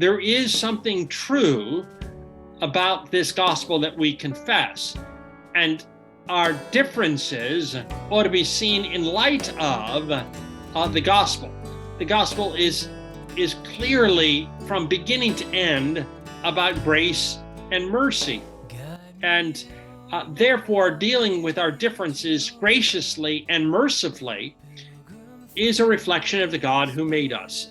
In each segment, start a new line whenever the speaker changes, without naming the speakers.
there is something true about this gospel that we confess, and our differences ought to be seen in light of the gospel. The gospel is clearly, from beginning to end, about grace and mercy, and therefore dealing with our differences graciously and mercifully is a reflection of the God who made us.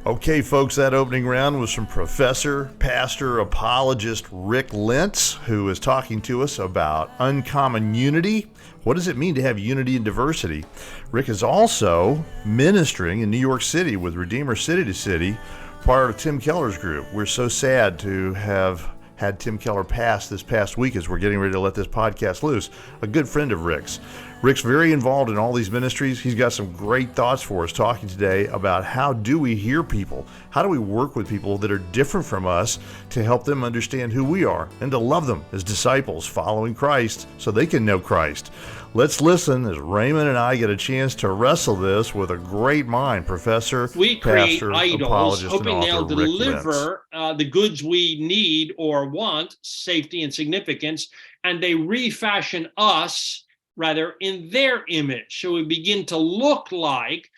Okay, folks, that opening round was from Professor, Pastor, Apologist Rick Lints, who is talking to us about uncommon unity. What does it mean to have unity and diversity? Rick is also ministering in New York City with Redeemer City to City, part of Tim Keller's group. We're so sad to have had Tim Keller pass this past week as we're getting ready to let this podcast loose. A good friend of Rick's. Rick's very involved in all these ministries. He's got some great thoughts for us talking today about how do we hear people? How do we work with people that are different from us to help them understand who we are and to love them as disciples following Christ so they can know Christ? Let's listen as Raymond and I get a chance to wrestle this with a great mind, Professor,
we create
Pastor,
idols,
Apologist,
hoping
and
they'll
author Rick Lints.
deliver the goods we need or want, safety and significance, and they refashion us, rather, in their image. So we begin to look like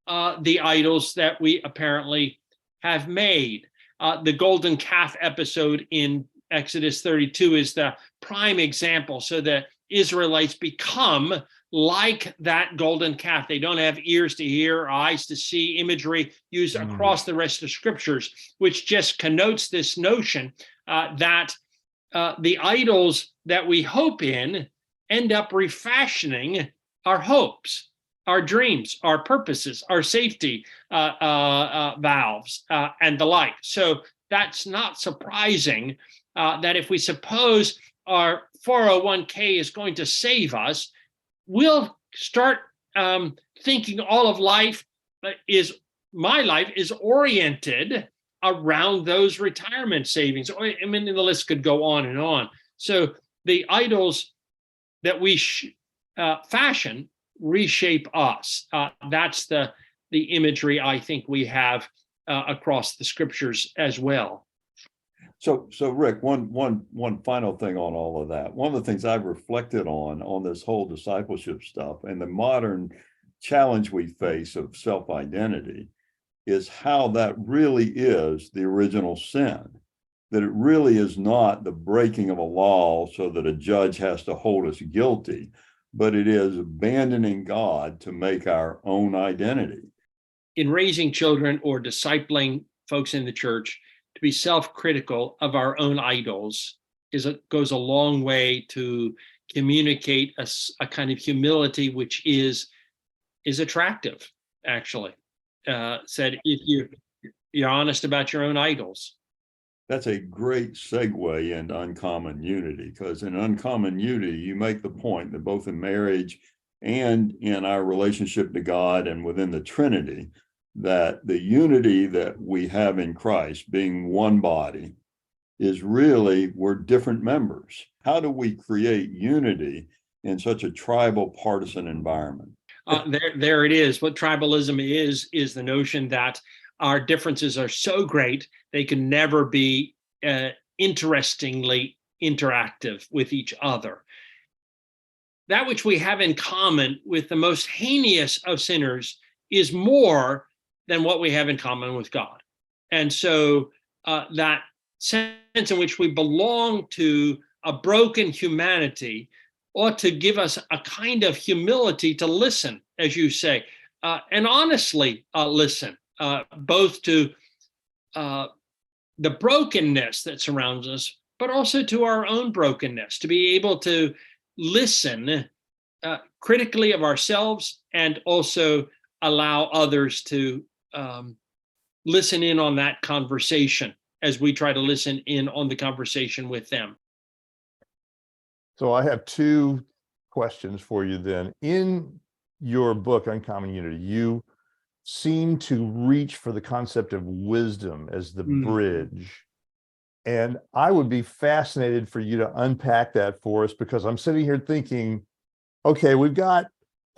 the idols that we apparently have made. The golden calf episode in Exodus 32 is the prime example. So the Israelites become like that golden calf. They don't have ears to hear, eyes to see, imagery used across the rest of scriptures, which just connotes this notion that the idols that we hope in end up refashioning our hopes, our dreams, our purposes, our safety valves, and the like. So that's not surprising that if we suppose our 401k is going to save us, we'll start thinking all of life my life is oriented around those retirement savings. I mean, the list could go on and on. So the idols that we fashion reshape us. That's the imagery I think we have across the scriptures as well.
So Rick, one final thing on all of that. One of the things I've reflected on this whole discipleship stuff and the modern challenge we face of self-identity is how that really is the original sin. That it really is not the breaking of a law so that a judge has to hold us guilty, but it is abandoning God to make our own identity.
In raising children or discipling folks in the church, to be self-critical of our own idols goes a long way to communicate a kind of humility which is attractive, actually. Said if you're honest about your own idols.
That's a great segue into uncommon unity, because in uncommon unity, you make the point that both in marriage and in our relationship to God and within the Trinity, that the unity that we have in Christ, being one body, is really we're different members. How do we create unity in such a tribal, partisan environment?
There it is. What tribalism is the notion that our differences are so great they can never be interestingly interactive with each other. That which we have in common with the most heinous of sinners is more than what we have in common with God. And so that sense in which we belong to a broken humanity ought to give us a kind of humility to listen, as you say, and honestly listen, both to the brokenness that surrounds us, but also to our own brokenness, to be able to listen critically of ourselves and also allow others to listen in on that conversation as we try to listen in on the conversation with them.
So I have two questions for you then. In your book, Uncommon Unity, you seem to reach for the concept of wisdom as the bridge. And I would be fascinated for you to unpack that for us, because I'm sitting here thinking, okay, we've got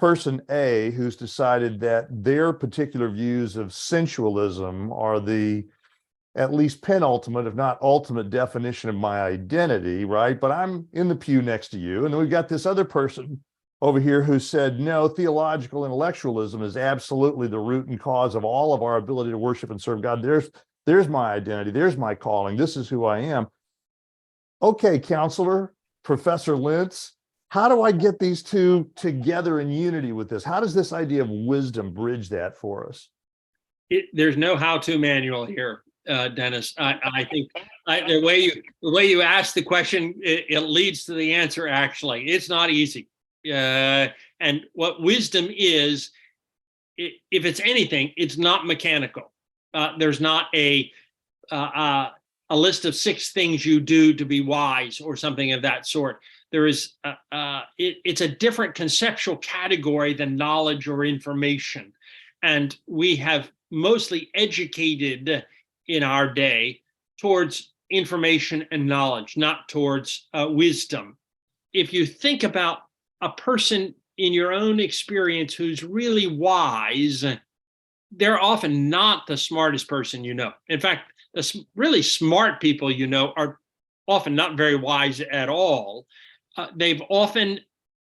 person A who's decided that their particular views of sensualism are the at least penultimate, if not ultimate definition of my identity, right? But I'm in the pew next to you. And then we've got this other person over here who said, no, theological intellectualism is absolutely the root and cause of all of our ability to worship and serve God. There's my identity. There's my calling. This is who I am. Okay, counselor, Professor Lints, how do I get these two together in unity with this? How does this idea of wisdom bridge that for us?
There's no how-to manual here, Dennis. I think the way you ask the question, it leads to the answer. Actually, it's not easy. And what wisdom is, if it's anything, it's not mechanical. There's not a list of 6 things you do to be wise or something of that sort. There is it's a different conceptual category than knowledge or information, and we have mostly educated in our day towards information and knowledge, not towards wisdom. If you think about a person in your own experience who's really wise, they're often not the smartest person you know. In fact, the really smart people you know are often not very wise at all. They've often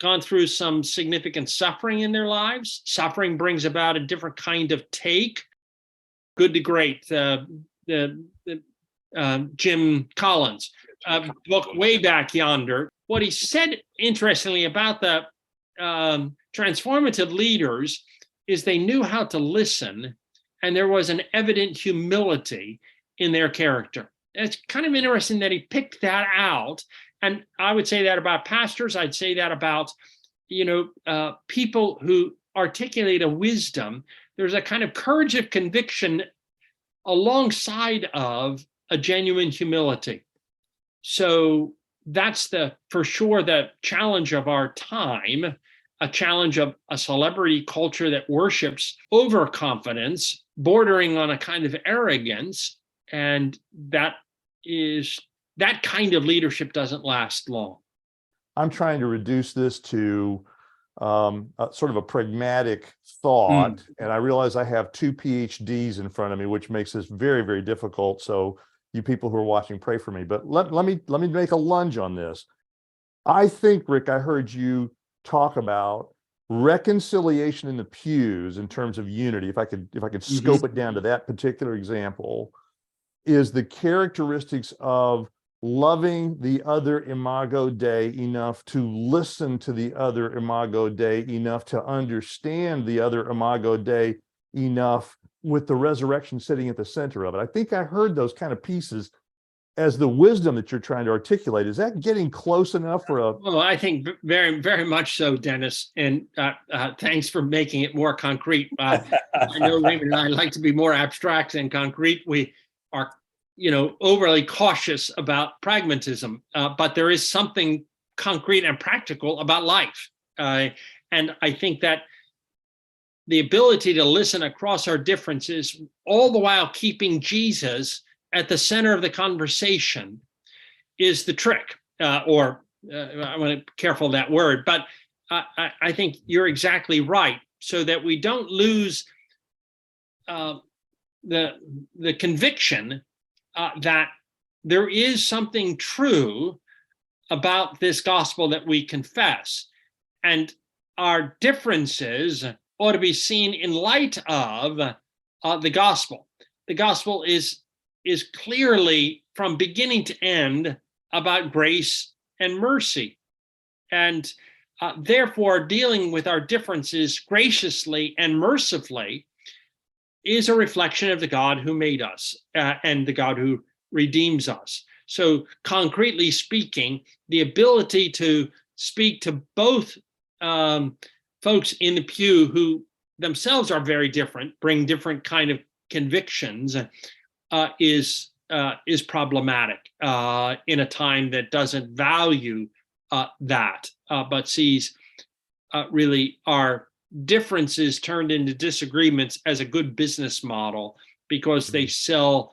gone through some significant suffering in their lives. Suffering brings about a different kind of take. Good to Great, Jim Collins book way back yonder. What he said, interestingly, about the transformative leaders is they knew how to listen, and there was an evident humility in their character. It's kind of interesting that he picked that out. And I would say that about pastors. I'd say that about, people who articulate a wisdom. There's a kind of courage of conviction alongside of a genuine humility. So that's for sure the challenge of our time, a challenge of a celebrity culture that worships overconfidence, bordering on a kind of arrogance. And that kind of leadership doesn't last long.
I'm trying to reduce this to sort of a pragmatic thought, and I realize I have 2 PhDs in front of me, which makes this very, very difficult. So you people who are watching, pray for me. But let me make a lunge on this. I think, Rick, I heard you talk about reconciliation in the pews in terms of unity. If I could scope it down to that particular example, is the characteristics of loving the other Imago Dei enough to listen to the other Imago Dei enough to understand the other Imago Dei enough, with the resurrection sitting at the center of it. I think I heard those kind of pieces as the wisdom that you're trying to articulate. Is that getting close enough for a...
Well, I think very, very much so, Dennis. And thanks for making it more concrete. I know Raymond and I like to be more abstract than concrete. We are, overly cautious about pragmatism, but there is something concrete and practical about life. And I think that the ability to listen across our differences, all the while keeping Jesus at the center of the conversation, is the trick. I want to be careful of that word, but I think you're exactly right, so that we don't lose the conviction that there is something true about this gospel that we confess, and our differences ought to be seen in light of the gospel. The gospel is clearly, from beginning to end, about grace and mercy, and therefore dealing with our differences graciously and mercifully is a reflection of the God who made us and the God who redeems us. So concretely speaking, the ability to speak to both folks in the pew who themselves are very different, bring different kind of convictions, is problematic in a time that doesn't value that, but sees really our differences turned into disagreements as a good business model, because they sell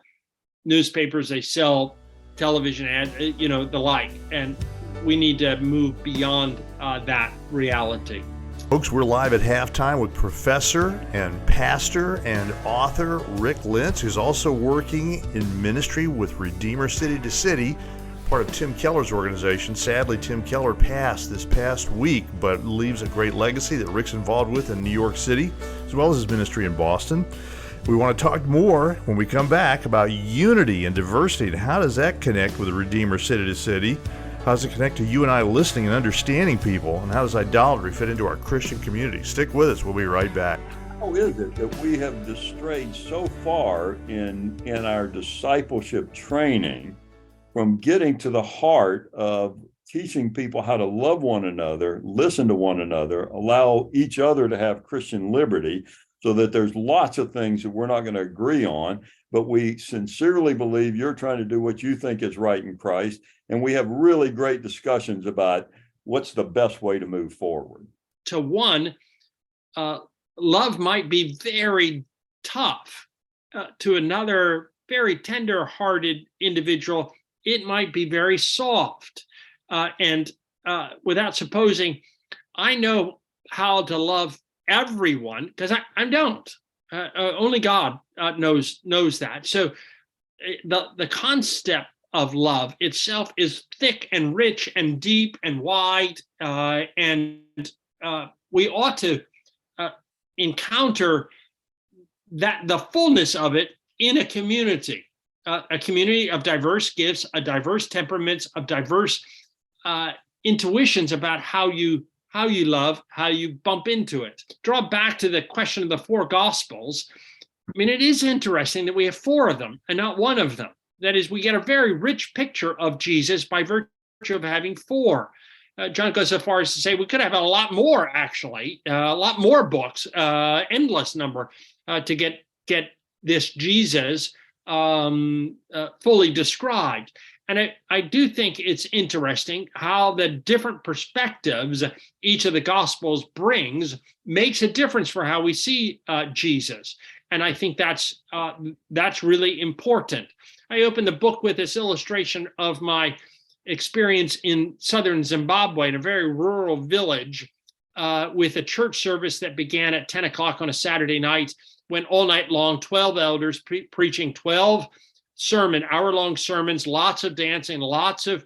newspapers, they sell television ads, the like. And we need to move beyond that reality.
Folks, we're live at halftime with professor and pastor and author Rick Lints, who's also working in ministry with Redeemer City to City, part of Tim Keller's organization. Sadly, Tim Keller passed this past week, but leaves a great legacy that Rick's involved with in New York City, as well as his ministry in Boston. We want to talk more when we come back about unity and diversity and how does that connect with the Redeemer City to City? How does it connect to you and I listening and understanding people? And how does idolatry fit into our Christian community? Stick with us. We'll be right back.
How is it that we have strayed so far in our discipleship training from getting to the heart of teaching people how to love one another, listen to one another, allow each other to have Christian liberty, so that there's lots of things that we're not going to agree on, but we sincerely believe you're trying to do what you think is right in Christ. And we have really great discussions about what's the best way to move forward.
To one, love might be very tough. To another, very tender-hearted individual, it might be very soft. And without supposing, I know how to love everyone, because I don't. Only God knows that. So the concept of love itself is thick and rich and deep and wide, and we ought to encounter that the fullness of it in a community of diverse gifts, of diverse temperaments, of diverse intuitions about how you love, how you bump into it. Draw back to the question of the four Gospels. I mean, it is interesting that we have four of them and not one of them. That is, we get a very rich picture of Jesus by virtue of having four. John goes so far as to say we could have a lot more, actually, a lot more books, endless number, to get this Jesus fully described. And I do think it's interesting how the different perspectives each of the Gospels brings makes a difference for how we see Jesus. And I think that's really important. I opened the book with this illustration of my experience in southern Zimbabwe, in a very rural village, with a church service that began at 10 o'clock on a Saturday night, went all night long, 12 elders preaching 12 hour-long sermons, lots of dancing, lots of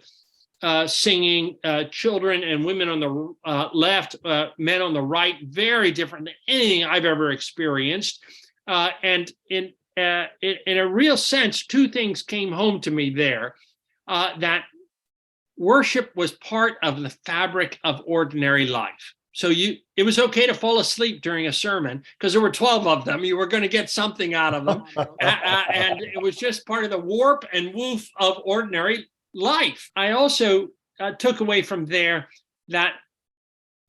singing, children and women on the left, men on the right, very different than anything I've ever experienced. And in a real sense, two things came home to me there, that worship was part of the fabric of ordinary life. So it was okay to fall asleep during a sermon because there were 12 of them. You were going to get something out of them. And it was just part of the warp and woof of ordinary life. I also took away from there that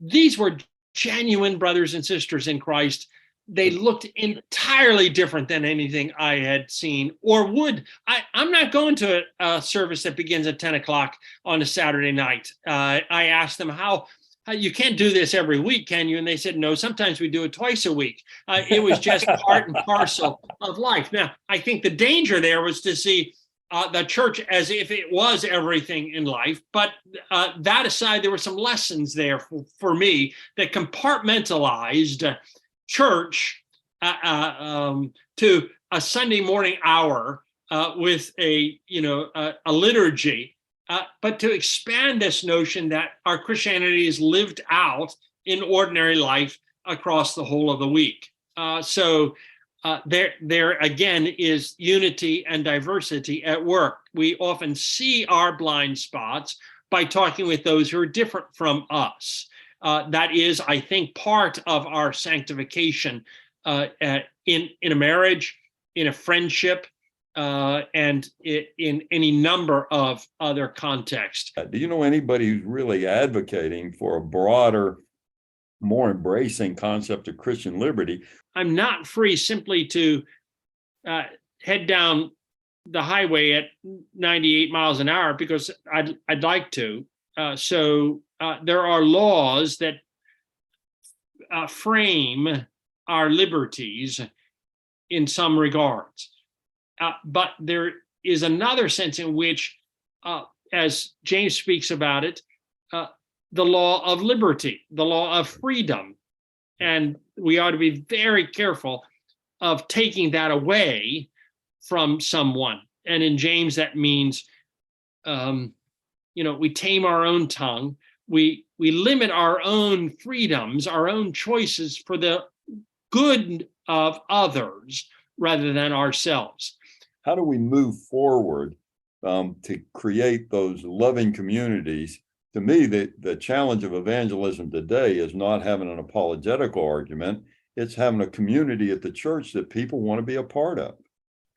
these were genuine brothers and sisters in Christ. They looked entirely different than anything I had seen or would. I'm not going to a service that begins at 10 o'clock on a Saturday night. I asked them how you can't do this every week, can you? And they said, no, sometimes we do it twice a week. It was just part and parcel of life. Now, I think the danger there was to see the church as if it was everything in life. But that aside, there were some lessons there for me that compartmentalized church to a Sunday morning hour with a liturgy. But to expand this notion that our Christianity is lived out in ordinary life across the whole of the week. So there again is unity and diversity at work. We often see our blind spots by talking with those who are different from us. That is, I think, part of our sanctification in a marriage, in a friendship, and in any number of other contexts.
Do you know anybody who's really advocating for a broader, more embracing concept of Christian liberty?
I'm not free simply to head down the highway at 98 miles an hour because I'd like to. So there are laws that frame our liberties in some regards. But there is another sense in which, as James speaks about it, the law of liberty, the law of freedom And we ought to be very careful of taking that away from someone. And in James, that means, we tame our own tongue. We limit our own freedoms, our own choices for the good of others rather than ourselves.
How do we move forward to create those loving communities? To me, the challenge of evangelism today is not having an apologetical argument. It's having a community at the church that people want to be a part of.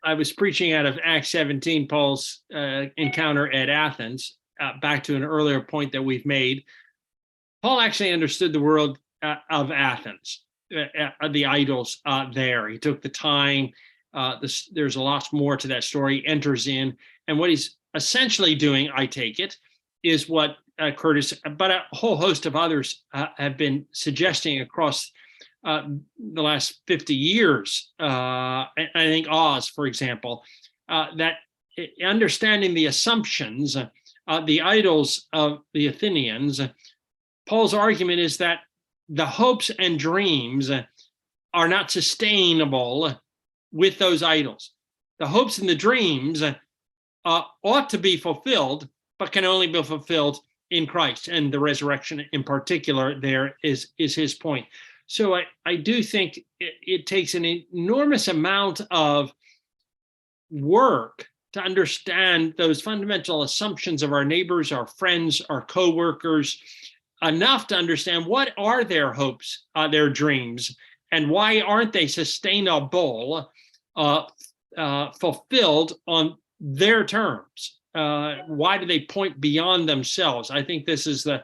I was preaching out of Acts 17, Paul's encounter at Athens, back to an earlier point that we've made. Paul actually understood the world of Athens, the idols there. He took the time. There's a lot more to that story. He enters in, and what he's essentially doing, I take it, is what Curtis, but a whole host of others have been suggesting across the last 50 years. I think Oz, for example, that understanding the assumptions, the idols of the Athenians, Paul's argument is that the hopes and dreams are not sustainable with those idols. The hopes and the dreams ought to be fulfilled, but can only be fulfilled in Christ, and the resurrection in particular there is his point. So I do think it takes an enormous amount of work to understand those fundamental assumptions of our neighbors, our friends, our coworkers, enough to understand what are their hopes, their dreams, and why aren't they sustainable, fulfilled on their terms? Why do they point beyond themselves? I think this is the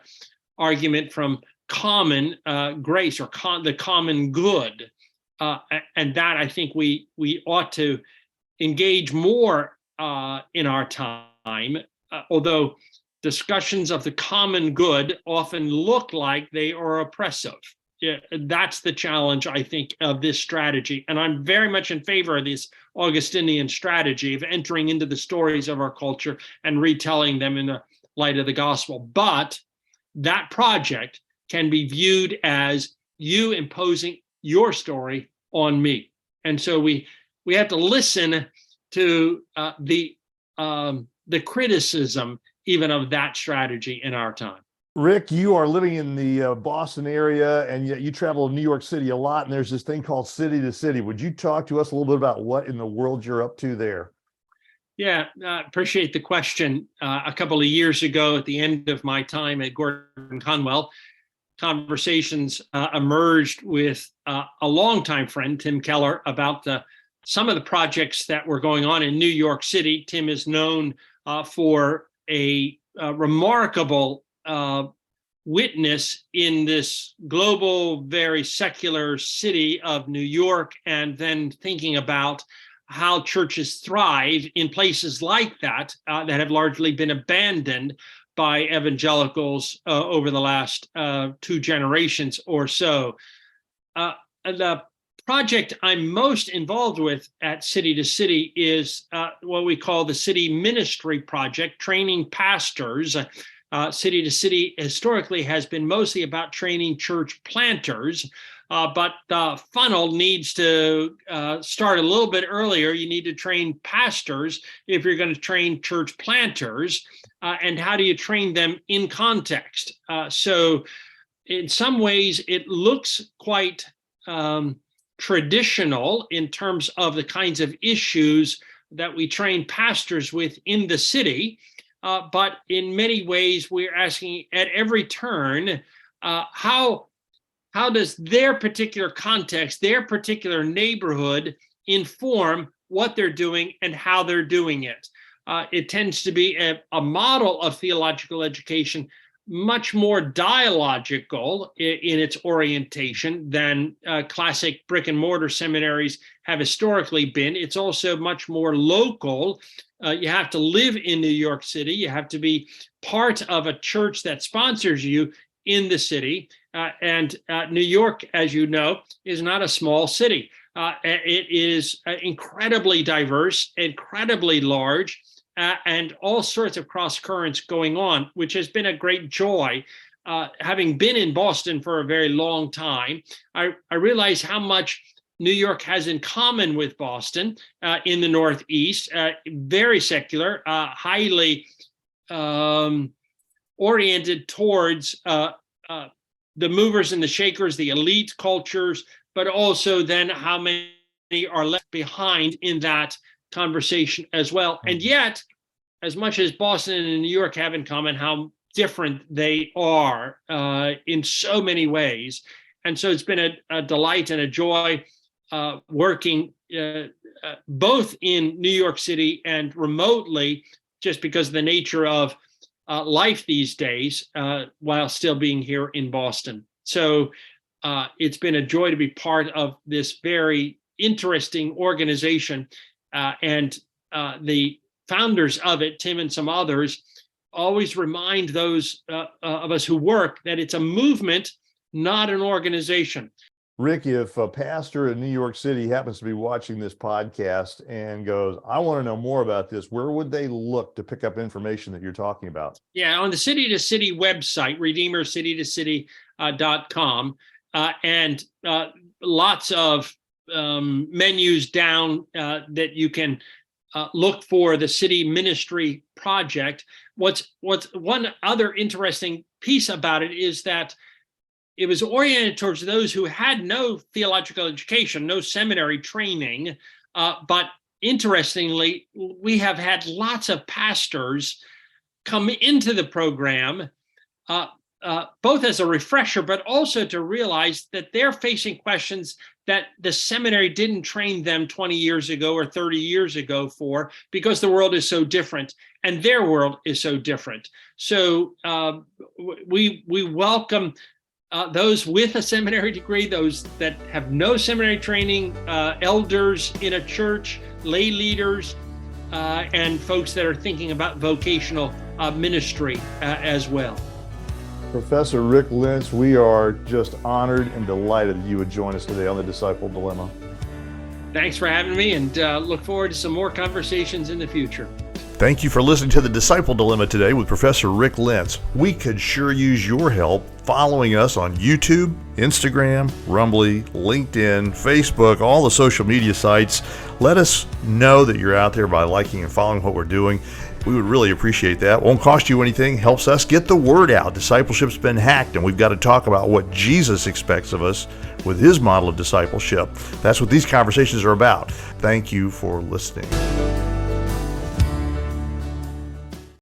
argument from common grace, or the common good, and that I think we ought to engage more in our time, although discussions of the common good often look like they are oppressive. Yeah, that's the challenge, I think, of this strategy. And I'm very much in favor of this Augustinian strategy of entering into the stories of our culture and retelling them in the light of the gospel. But that project can be viewed as you imposing your story on me. And so we have to listen to the criticism even of that strategy in our time.
Rick, you are living in the Boston area, and yet you travel to New York City a lot, and there's this thing called City to City. Would you talk to us a little bit about what in the world you're up to there?
Yeah, appreciate the question. A couple of years ago, at the end of my time at Gordon Conwell, conversations emerged with a longtime friend, Tim Keller, about some of the projects that were going on in New York City. Tim is known for a remarkable witness in this global, very secular city of New York, and then thinking about how churches thrive in places like that that have largely been abandoned by evangelicals over the last 2 generations or so. The project I'm most involved with at City to City is what we call the City Ministry Project, training pastors. City to City historically has been mostly about training church planters, but the funnel needs to start a little bit earlier. You need to train pastors if you're going to train church planters. And how do you train them in context? So in some ways, it looks quite traditional in terms of the kinds of issues that we train pastors with in the city. But in many ways, we're asking at every turn, how does their particular context, their particular neighborhood inform what they're doing and how they're doing it? It tends to be a model of theological education, much more dialogical in its orientation than classic brick and mortar seminaries have historically been. It's also much more local. You have to live in New York City. You have to be part of a church that sponsors you in the city. And New York, as you know, is not a small city. It is incredibly diverse, incredibly large, and all sorts of cross currents going on, which has been a great joy. having been in Boston for a very long time, I realize how much New York has in common with Boston in the Northeast. Very secular, highly oriented towards the movers and the shakers, the elite cultures, but also then how many are left behind in that conversation as well. And yet, as much as Boston and New York have in common, how different they are in so many ways. And so it's been a delight and a joy working both in New York City and remotely, just because of the nature of life these days, while still being here in Boston. So it's been a joy to be part of this very interesting organization, and the founders of it, Tim and some others, always remind those of us who work that it's a movement, not an organization.
Rick, if a pastor in New York City happens to be watching this podcast and goes, I want to know more about this, where would they look to pick up information that you're talking about?
Yeah, on the City to City website, redeemercitytocity.com, and lots of menus down that you can look for the city ministry project. What's one other interesting piece about it is that it was oriented towards those who had no theological education, no seminary training. But interestingly, we have had lots of pastors come into the program, both as a refresher, but also to realize that they're facing questions that the seminary didn't train them 20 years ago or 30 years ago for, because the world is so different and their world is so different. So we welcome those with a seminary degree, those that have no seminary training, elders in a church, lay leaders, and folks that are thinking about vocational ministry as well.
Professor Rick Lints, we are just honored and delighted that you would join us today on The Disciple Dilemma.
Thanks for having me, and look forward to some more conversations in the future.
Thank you for listening to The Disciple Dilemma today with Professor Rick Lints. We could sure use your help following us on YouTube, Instagram, Rumbly, LinkedIn, Facebook, all the social media sites. Let us know that you're out there by liking and following what we're doing. We would really appreciate that. Won't cost you anything, helps us get the word out. Discipleship's been hacked, and we've got to talk about what Jesus expects of us with his model of discipleship. That's what these conversations are about. Thank you for listening.